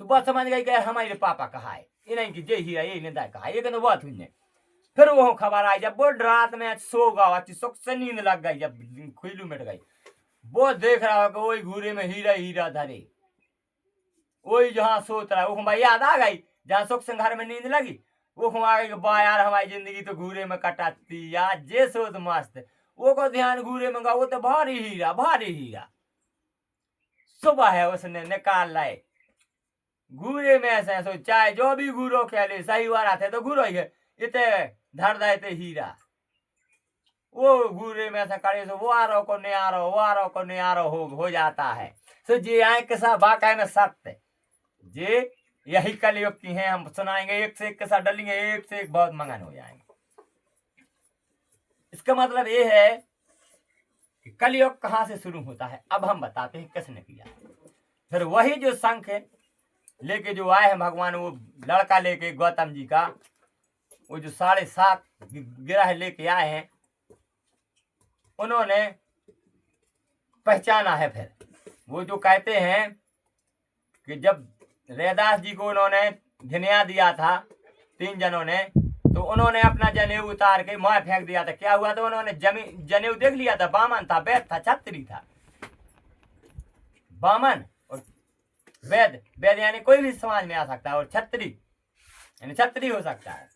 तो बात समझ गई कि हमारे पापा कहा है ये नहीं कि जे हीरा ये नहीं कहा, ये कहने बात हुई। फिर वो खबर आई, जब वो रात में सो गया, सुख से नींद लग गई, जब खुईलू मिट गई, वो देख रहा हो कि वही घूरे में हीरा हीरा धरे, वही जहाँ सोच रहा है। वो भाई याद आ गई, जहाँ सुख से घर में नींद लगी, वो आ गई बा यार हमारी जिंदगी तो घूरे में कटाती यार, जे सोच मस्त। वो को ध्यान घूरे में गा, वो तो भारी हीरा। सुबह है उसने निकाल लाए घूरे में ऐसे सो, चाहे जो भी घूरो खेले सही वाला थे तो घूरो ही इतने धर देते हीरा। वो घूरे में ऐसा करे तो वो आरो को न्यारो हो जाता है। तो जे आए किसा बाकाय में सत्य, जे यही कलयुग की हैं, हम सुनाएंगे एक से एक किस्सा डलेंगे, एक से एक बहुत मंगन हो जाएंगे। इसका मतलब ये है कि कलयुग कहाँ से शुरू होता है, अब हम बताते हैं किसने किया। फिर वही जो शंख लेके जो आए हैं भगवान, वो लड़का लेके गौतम जी का, वो जो 7.5 गिरह लेके आए हैं, उन्होंने पहचाना है। फिर वो जो कहते हैं कि जब रैदास जी को उन्होंने धिनिया दिया था 3 जनों ने, तो उन्होंने अपना जनेऊ उतार के माँ फेंक दिया था। क्या हुआ था, उन्होंने जनेऊ देख लिया था, बामन था, वैद था, छत्री था। बामन और वैद, वैद यानी कोई भी समाज में आ सकता है, और छत्री यानी छत्री हो सकता है।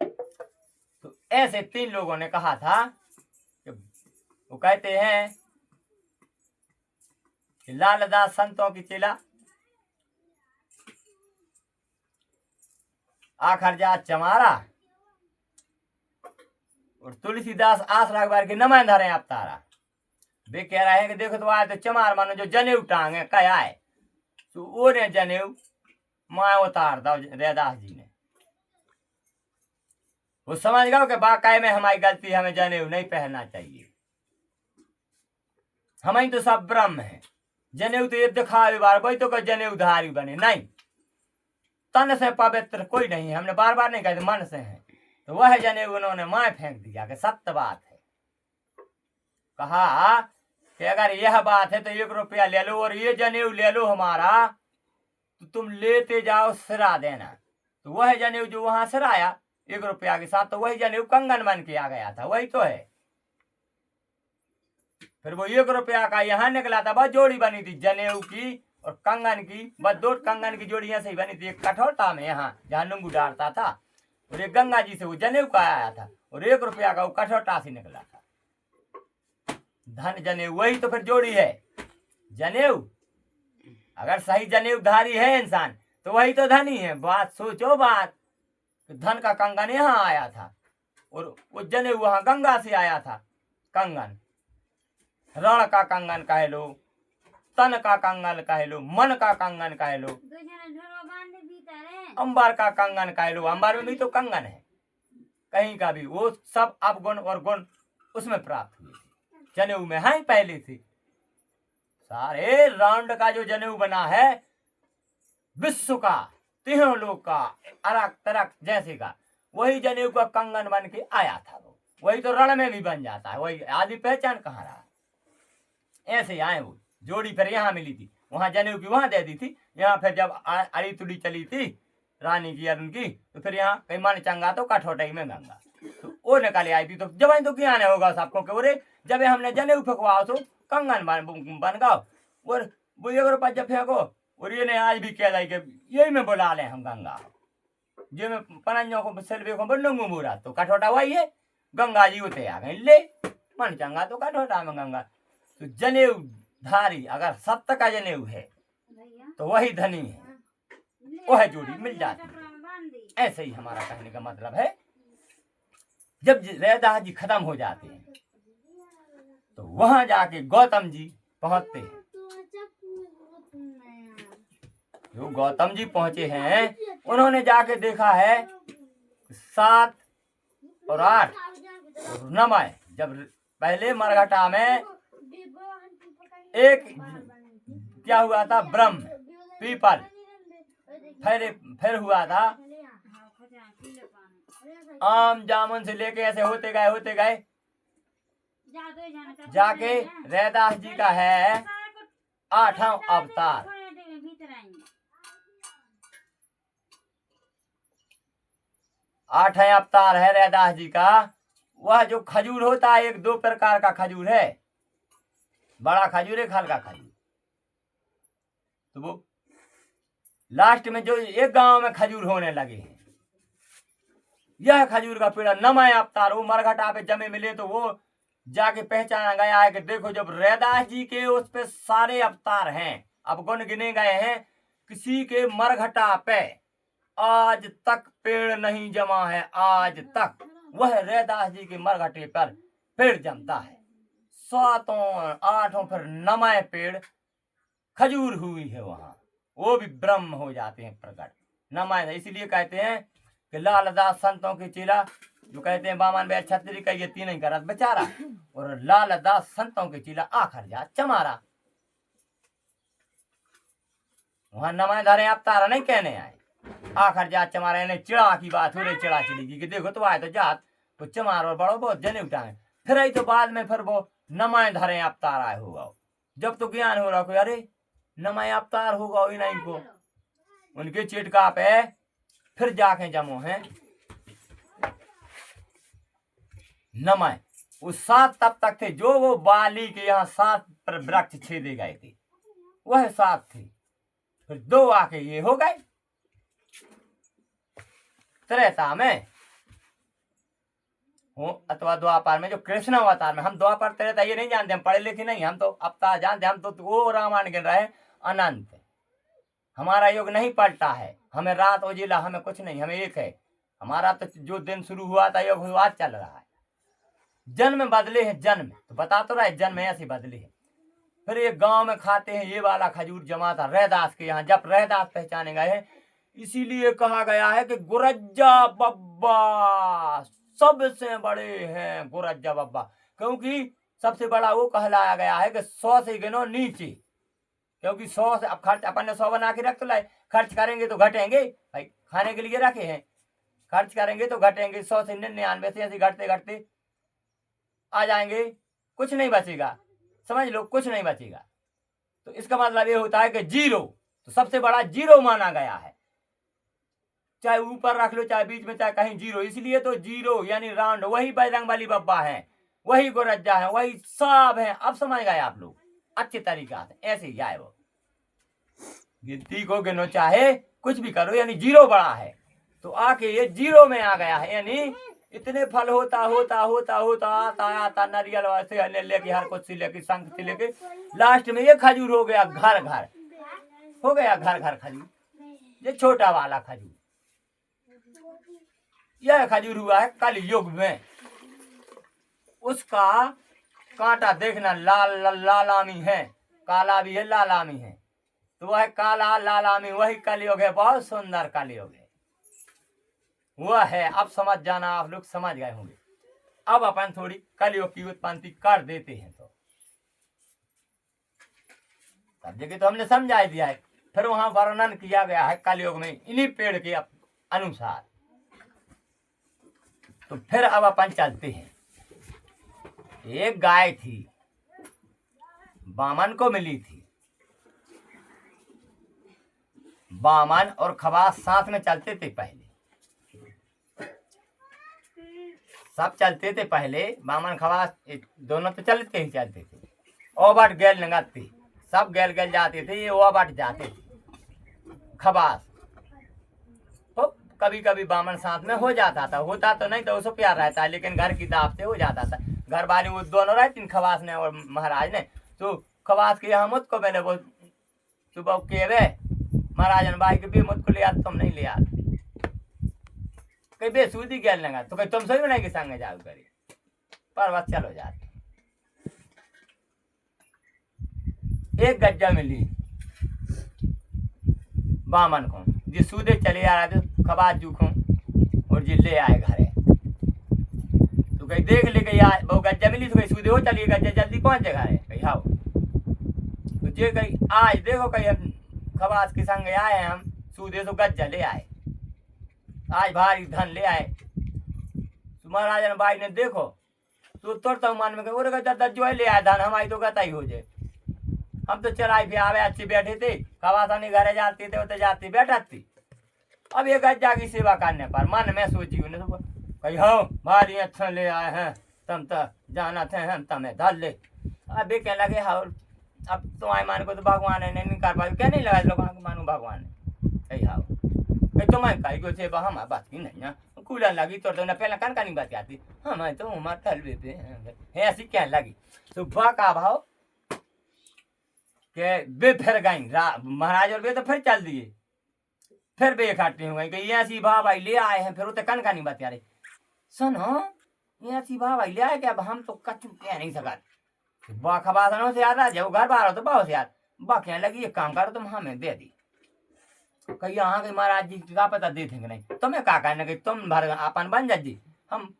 तो ऐसे 3 लोगों ने कहा था कि वो कहते हैं कि लालदास संतों की चेला आखर जा चमारा, और तुलसीदास आस रखबार के नमन धरे आप तारा। वे कह रहे हैं कि देखो तो आए तो चमार मानो जो जनेऊ टांगे क्या आए, तो वो ने जनेऊ माँ उतार दो रैदास जी ने। वो समझ गए कि वाकई में हमारी गलती, हमें जनेऊ नहीं पहनना चाहिए, हमें तो सब ब्रह्म है। जनेऊ तो ये दिखावे बार वही तो जनेऊ धारी बने, नहीं, तन से पवित्र कोई नहीं है। हमने बार बार नहीं कहते, मन से है। तो वह जनेऊ उन्होंने माँ फेंक दिया कि सत्य बात है। कहा कि अगर यह बात है तो 1 रुपया ले लो, और ये जनेऊ ले लो हमारा, तो तुम लेते जाओ, सिरा देना। तो वह जनेऊ जो वहां सिराया 1 रुपया के साथ, तो वही जनेऊ कंगन बन के आ गया था, वही तो है। फिर वो 1 रुपया का यहाँ निकला था, बस जोड़ी बनी थी जनेऊ की और कंगन की, बस 2 कंगन की जोड़ी ऐसे ही बनी थी। एक कठौता में यहाँ जहाँ नुंगू डालता था, और एक गंगा जी से वो जनेऊ का आया था, और 1 रुपया का वो कठौता से निकला था। धन जनेऊ वही तो फिर जोड़ी है। जनेऊ अगर सही जनेऊ धारी है इंसान, तो वही तो धनी है। बात सोचो, बात धन का कंगन यहाँ आया था, और वो जनेऊ वहां गंगा से आया था। कंगन रण का कंगन कह लो, तन का कंगन कह लो, मन का कंगन कह लो, अंबर का कंगन कह लो। अंबर में भी तो कंगन है कहीं का भी, वो सब अवगुण और गुण उसमें प्राप्त हुए थे, जनेऊ में है पहले से। सारे राउंड का जो जनेऊ बना है विश्व का, 3 लोग का, अरक तरक जैसे का, वही जनेऊ का कंगन बन के आया था। वो वही तो रण में भी बन जाता है, वही आदि पहचान कहाँ रहा। ऐसे आए वो जोड़ी, फिर यहाँ मिली थी, वहां जनेऊ की वहां दे दी थी। यहाँ फिर जब अड़ी तुड़ी चली थी रानी की अरुण की, तो फिर यहाँ कहीं मन चंगा तो कठौटाई में गंगा, तो वो निकाले आई थी। तो जब तो क्या आने होगा सबको कि बोरे जब हमने जनेऊ फेंकवाओ तो कंगन बन गाओ, और वो 1 रुपया जब फेंको, और ये ने आज भी कह रही कि यही में बुला ले हम गंगा, जो में पनंजों को सेल्वे को बंडूंगू मुरा, तो कठौटा वही है, गंगा जी उते आ गए ले, मन चंगा तो कठौटा में गंगा। तो जनेऊ धारी अगर सत्य का जनेऊ है तो वही धनी है, वह जोड़ी मिल जाती है। ऐसे ही हमारा कहने का मतलब है, जब रैदास जी खत्म हो जाते हैं तो वहां जाके गौतम जी पहुंचते हैं। जो गौतम जी पहुंचे हैं, उन्होंने जाके देखा है 7 और 8 और 9। जब पहले मरघटा में एक क्या हुआ था, ब्रह्म पीपल, फिर हुआ था आम जामुन से लेके ऐसे होते गए जाके रैदास जी का है 8वां अवतार। 8वां अवतार है रैदास जी का। वह जो खजूर होता है, 1-2 प्रकार का खजूर है, बड़ा खजूर है, हल्का खजूर। तो वो लास्ट में जो एक गांव में खजूर होने लगे हैं, यह खजूर का पेड़ 9वां अवतार। वो मरघटा पे जमे मिले तो वो जाके पहचाना गया है कि देखो जब रैदास जी के उस पे सारे अवतार हैं, अवगुण गिने गए हैं, किसी के मरघटा पे आज तक पेड़ नहीं जमा है। आज तक वह रैदास जी के मरघटे पर पेड़ जमता है। 7वां 8वां फिर 9वां पेड़ खजूर हुई है वहां, वो भी ब्रह्म हो जाते हैं प्रकट 9वां। इसलिए कहते हैं कि लालदास संतों के चेला, जो कहते हैं बामन बे छतरी का ये 3 ही करत बेचारा, और लालदास संतों के चेला आखर जा चमारा। वहां 9वां धारे आप तारा नहीं कहने आए, आखर जा चमारा। ने चिड़ा की बात हो रही, चिड़ा चिड़ी कि देखो तो आए तो जात तो चमार और बड़ो बहुत जने उठाए। फिर आई तो बाद में फिर वो 9वां धारे आप तारा होगा। जब तो ज्ञान हो रहा कोई, अरे 9वां अवतार होगा ही नहीं को, उनके चिटका पे फिर जाके जमो हैं नमय। वो 7 तब तक थे जो वो बाली के यहाँ 7 पर वृक्ष छेदे गए थे, वह 7 थे। फिर 2 आके ये हो गए त्रेता में हो अथवा द्वापर में, जो कृष्ण अवतार में। हम द्वापर त्रेता ये नहीं जानते, हम पढ़े लिखे नहीं, हम तो अवतार जानते, हम तो वो रामायण गिन रहे अनंत। हमारा युग नहीं पलटा है, हमें रात उजिला, हमें कुछ नहीं, हमें एक है। हमारा तो जो दिन शुरू हुआ था युग हुआ चल रहा है। जन्म बदले हैं, जन्म तो बता तो रहा है, जन्म ऐसे बदले हैं। फिर एक गांव में खाते हैं ये वाला खजूर जमा था रैदास के यहाँ, जब रैदास पहचाने गए हैं, इसीलिए कहा गया है कि गुरज्जा बब्बा सबसे बड़े हैं। गुरज्जा बब्बा क्योंकि सबसे बड़ा वो कहलाया गया है कि 100 से गिनो नीचे, क्योंकि 100 से अब खर्च अपन ने 100 बना के रख तो लाए, खर्च करेंगे तो घटेंगे भाई, खाने के लिए रखे हैं, खर्च करेंगे तो घटेंगे। 100 से 99 से ऐसे घटते घटते आ जाएंगे, कुछ नहीं बचेगा, समझ लो कुछ नहीं बचेगा। तो इसका मतलब ये होता है कि 0 तो सबसे बड़ा 0 माना गया है, चाहे ऊपर रख लो चाहे बीच में चाहे कहीं 0, इसलिए तो 0 यानी राउंड। वही बजरंगबली बब्बा है, वही गुरज्जा है, वही सब है। अब समझ गए आप लोग अच्छे तरीका से, ऐसे ही आए वो गिनती को गिनो चाहे कुछ भी करो, यानी 0 बड़ा है। तो आके ये 0 में आ गया है, यानी इतने फल होता होता होता होता आता आता नारियल से लेके हर कुछ से लेके शंख से लेके लास्ट में ये खजूर हो गया घर घर, हो गया घर घर खजूर। ये छोटा वाला खजूर, यह खजूर हुआ है कल युग में। उसका कांटा देखना लाल लालामी है, काला भी है लालामी है, तो वह काला लालामी वही कलयुग है, बहुत सुंदर कलयुग है वह है। अब समझ जाना, आप लोग समझ गए होंगे। अब अपन थोड़ी कलयुग की उत्पत्ति कर देते हैं, तो सब जगह तो हमने समझा दिया है। फिर वहां वर्णन किया गया है कलयुग में इन्हीं पेड़ के अनुसार। तो फिर अब अपन चलते हैं। एक गाय थी, बामन को मिली थी। बामन और खवास साथ में चलते थे पहले, सब चलते थे पहले, बामन खवास दोनों तो चलते ही चलते थे। ओबट गैल नंगाते, सब गैल गैल जाते थे, ये ओबट जाते थे खवास। तो कभी कभी बामन साथ में हो जाता था, होता तो नहीं तो उसको प्यार रहता है, लेकिन घर की दाव से हो जाता था। घर वाले वो दोनों रहती, खवास ने और महाराज ने। तो खवास के यहाँ मुझको मैंने वो सुबह के वे महाराजन भाई के भी मुझको ले आते, तुम नहीं ले आते, कहीं बेसूदी गैल लगा तो कहीं तुम सही बनाएगी संग जाओ करी, पर बस चलो जाते। एक गज्जा मिली बामन को, जी सूदे चले आ रहे थे खबाज जूखों, और जी ले आए घरे। तो कहीं देख ले गई वो गज्जा मिली, तो कहीं सूदे हो चलिए गज्जा जल्दी पहुंच जाए घरे, कहीं हाओ तो जे कहीं आज देखो कहीं हम खबाज के संग आए हैं, हम सूदे तो गज्जा ले आए, आज भारी धन ले आए। महाराजन भाई ने देखो तो तुरंत मन में गज्जा जो है ले आए धन, हमारी तो गता ही हो जाए। हम तो चराई भी आवे अच्छी बैठे थे, खवासानी घरे जाते थे तो जाती बैठा थी। अब ये गज्जा की सेवा करने पर मन में सोची उन्हें तो कही हो भारी अच्छा ले आए हैं, तुम तो जाना थे हम तमें धल ले। अब कहने लगे हाँ अब तुम्हारे मान को तो भगवान है नहीं कर पाए, क्या नहीं लगा लोगों को मानो भगवान है कही हाँ तुम्हें कही को सेवा हम बात की नहीं ना कूलर लगी तो ना पहले कन का नहीं बात आती हमें तो उमर थलवे पे ऐसी क्या लगी। तो का भाव के बे फिर गई महाराज और बे तो फिर चल दिए, फिर बे इकट्ठे हो गई कि ये ऐसी भाव भाई ले आए हैं, फिर वो तो कन का नहीं बता रहे सुनो ये ऐसी भाव भाई ले आए कि अब हम तो कचू कह नहीं सका। बाखबासनों से याद आ जाओ घर बार हो तो बहुत याद बा कहने लगी एक काम करो तुम हमें दे दी, कही यहाँ के महाराज जी का पता दे देंगे नहीं, तुम्हें क्या कहने कि तुम भर अपन बन जा जी, हम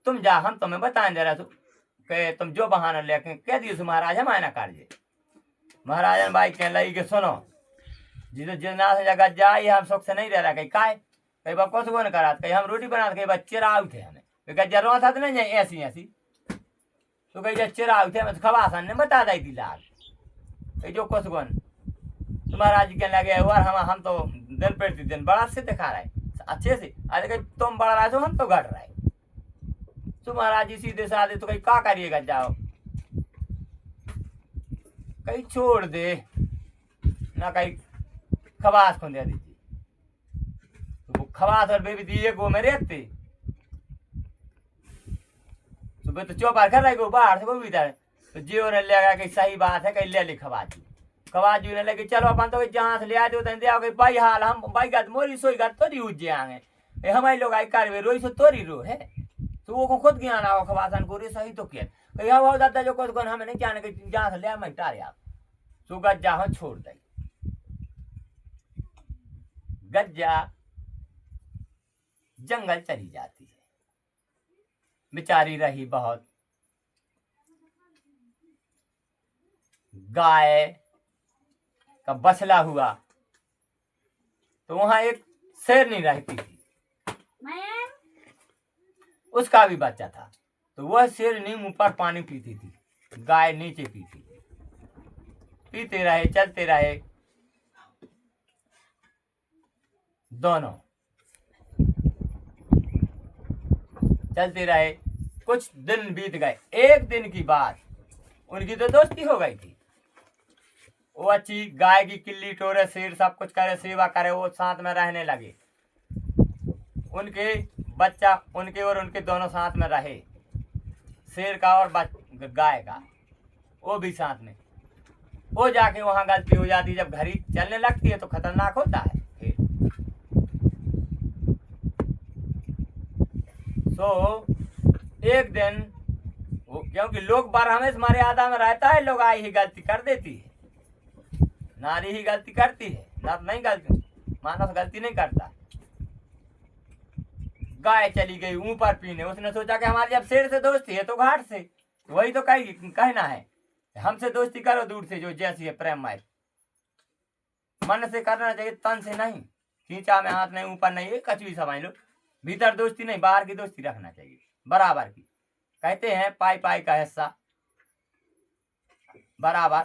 तुम जा हम तुम्हें बताएं जरा कि तुम जो बहाना लेके कह दिए महाराज हम आना कर जे। महाराजन भाई कहने लगी कि सुनो जितना से जगह जाए हम सुख से नहीं रह रहा, कहीं काय कई बार कुछ को करा, कहीं हम रोटी बना कई बार चिरा थे हमें कहीं जरूरत था तो नहीं जाए ऐसी ऐसी, तो कहीं जब चिरा थे हमें खवासन ने बता दी थी लाल कहीं जो कुछ को महाराज जी कहने लगे और हम तो दिन प्रतिदिन बड़ा से दिखा रहे अच्छे से, अरे कहीं तुम बढ़ रहे हो हम तो घट रहे। तो महाराज जी सीधे साधे तो कहीं का करिएगा, जाओ कहीं छोड़ दे ना, कहीं खवास को दे दीजिए। तो वो खवास और बेबी दिए गो में रहते सुबह तो चौपार कर रहे गो बाहर से वो भी इधर। तो जियो ने लगा कि सही बात है, कहीं ले ली खवाजू। खवाजू ने लगे चलो अपन तो जहाँ से ले आते होते हैं भाई हाल हम भाई गत मोरी सोई गत तोरी उज्जे आगे हमारे लोग आई कार रोई सो तोरी रो है। तो वो को खुद ज्ञान आओ खवासान को रे सही तो किया कहीं हवा दादा जो कुछ हमें नहीं जाने के जहाँ से ले मैं टारे आप तो गज्जा हो छोड़ दे। गज्जा जंगल चली जाती है, बेचारी रही बहुत। गाय का बछला हुआ तो वहां एक शेरनी रहती थी, उसका भी बच्चा था। तो वह शेरनी मुंह पर पानी पीती थी, गाय नीचे पीती थी। पीते रहे चलते रहे दोनों, चलते रहे। कुछ दिन बीत गए। एक दिन की बात, उनकी तो दोस्ती हो गई थी। वो अच्छी गाय की किल्ली टोरे शेर सब कुछ करे, सेवा करे, वो साथ में रहने लगे। उनके बच्चा उनके और उनके दोनों साथ में रहे, शेर का और गाय का, वो भी साथ में। वो जाके वहां गलती हो जाती, जब घड़ी चलने लगती है तो खतरनाक होता है। तो एक दिन क्योंकि लोग बार हमेशा हमारे आदा में रहता है, लोग आई ही गलती कर देती है, नारी ही गलती करती है, नर नहीं गलती, मानव गलती नहीं करता। गाय चली गई ऊपर पीने। उसने सोचा कि हमारी जब शेर से दोस्ती है तो घाट से, वही तो कहना है, हमसे दोस्ती करो दूर से, जो जैसी है प्रेममय। मन से करना चाहिए, तन से नहीं। खींचा में हाथ नहीं, ऊपर नहीं, कछ भी समझ लो। भीतर दोस्ती नहीं, बाहर की दोस्ती रखना चाहिए, बराबर की। कहते हैं पाई पाई का हिस्सा बराबर।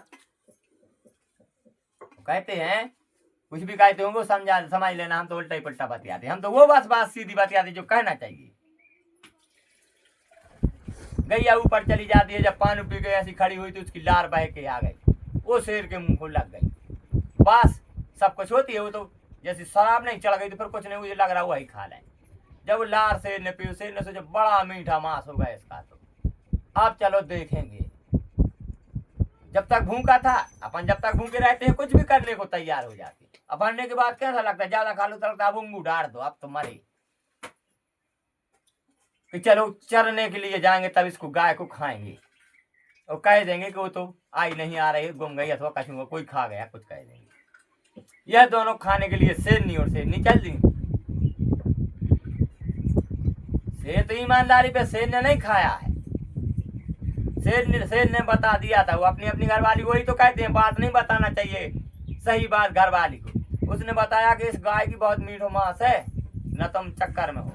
कहते हैं कुछ भी कहते होंगे समझ लेना, हम तो उल्टा ही पलटा बतियाते, हम तो वो बस बात सीधी बतियाते जो कहना चाहिए। गैया ऊपर चली जाती है, जब पानी पी गई ऐसी खड़ी हुई तो उसकी लार बह के आ गई, वो शेर के मुंह को लग गई। बस सब कुछ होती है, वो तो जैसे शराब नहीं चढ़ गई तो फिर कुछ नहीं, मुझे लग रहा वही खा लें। जब लार शेर ने पी, शेर ने सोचा बड़ा मीठा मांस होगा इसका, तो अब चलो देखेंगे। जब तक भूखा था अपन, जब तक भूखे रहते हैं कुछ भी करने को तैयार हो जाते। अब बनने के बाद कैसा लगता है, ज्यादा खा लो तो लगता है अब उंगू डाल दो, अब तो मरे कि चलो चरने के लिए जाएंगे, तब इसको गाय को खाएंगे और कह देंगे कि वो तो आई नहीं आ रही, गुम गई अथवा कछुआ कोई खा गया, कुछ कह देंगे। यह दोनों खाने के लिए शेरनी और शेरनी चल दी। शेर तो ईमानदारी पे शेर ने नहीं खाया है, शेर ने बता दिया था। वो अपनी अपनी घरवाली, वही तो कहते हैं बात नहीं बताना चाहिए, सही बात घरवाली को। उसने बताया कि इस गाय की बहुत मीठो मांस है, न तुम चक्कर में हो।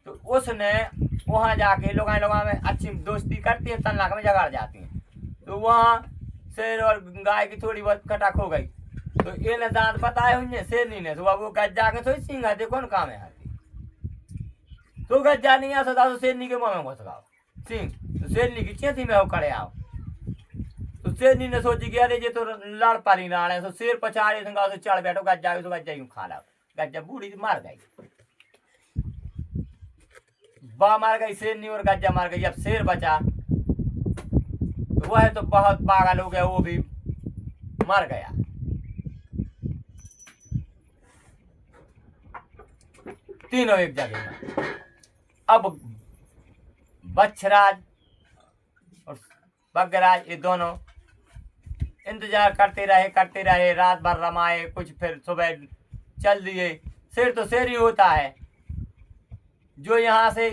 तो उसने वहां जाके लोग में अच्छी दोस्ती करती है, तन लाख में झगड़ जाती है। तो वहां शेर और गाय की थोड़ी बहुत कटक हो गई। तो ये ने दांत बताए हुए शेरनी ने, तो वो गज्जा के थोड़ी सिंह है, कौन काम है तो गज्जा नहीं आ सकता, तो शेरनी के मुंह में घुस गया सिंह। तो शेरनी की चेती में हो खड़े आओ। तो शेरनी ने सोची कि अरे ये तो लड़ पाली ना रहे, तो शेर पछाड़े से चढ़ बैठो गज्जा, तो गज्जा यूं खा ला। गज्जा बूढ़ी मर गई, बा मर गई शेरनी और गज्जा मर गई। अब शेर बचा तो वह तो बहुत पागल हो गया, वो भी मर गया। तीनों एक जगह। अब बच्छराज और बगराज ये दोनों इंतजार करते रहे, रात भर रमाए, कुछ फिर सुबह चल दिए। शेर तो शेर ही होता है, जो यहाँ से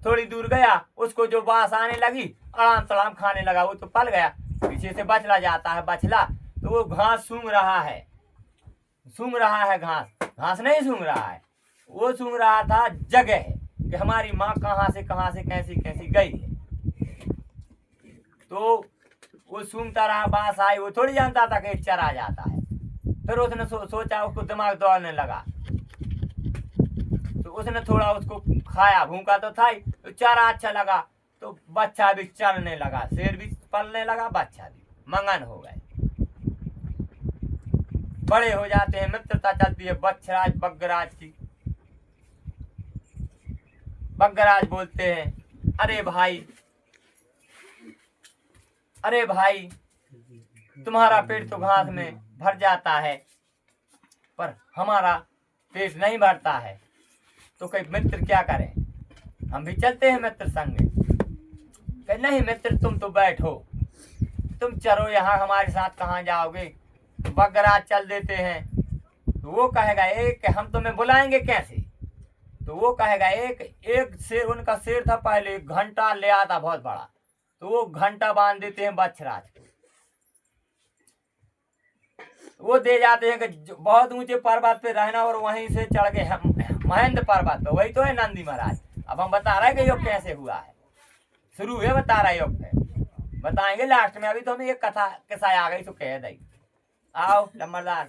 थोड़ी दूर गया उसको जो बांस आने लगी आराम सलाम खाने लगा, वो तो पल गया। पीछे से बछला जाता है, बछला तो वो घास सूंघ रहा है, घास नहीं सूंघ रहा है, वो सूंघ रहा था जगह कि हमारी माँ कहाँ से कैसी गई है। तो वो सूंघता रहा, बांस आई, वो थोड़ी जानता था कि चरा जाता है। फिर उसने सोचा, उसको दिमाग दौड़ने लगा, तो उसने थोड़ा उसको खाया, भूखा तो था ही, तो चारा अच्छा लगा तो बच्चा भी चलने लगा, शेर भी पलने लगा, बच्चा भी मंगन हो गए। बड़े हो जाते हैं, मित्रता चलती है बच्छराज बग्गराज की। बग्गराज बोलते हैं, अरे भाई तुम्हारा पेट तो घास में भर जाता है, पर हमारा पेट नहीं भरता है, तो कई मित्र क्या करें, हम भी चलते हैं मित्र संग में। कहे नहीं मित्र तुम तो बैठो, तुम चलो यहाँ हमारे साथ, कहाँ जाओगे। तो बग्गराज चल देते हैं। तो वो कहेगा एक, हम तुम्हें बुलाएंगे कैसे। तो वो कहेगा एक शेर, उनका शेर था पहले, एक घंटा ले आता बहुत बड़ा, तो वो घंटा बांध देते हैं बच्छराज को। वो दे जाते हैं कि बहुत ऊंचे पर्वत पे रहना और वहीं से चढ़ गए महेंद्र पर्वत, तो वही तो है नंदी महाराज। अब हम बता रहे हैं कि योग कैसे हुआ है, शुरू है बता रहा योग है, बताएंगे लास्ट में। अभी तो हमें एक कथा किस्सा आ गई तो कह दी। आओ लम्बरदार।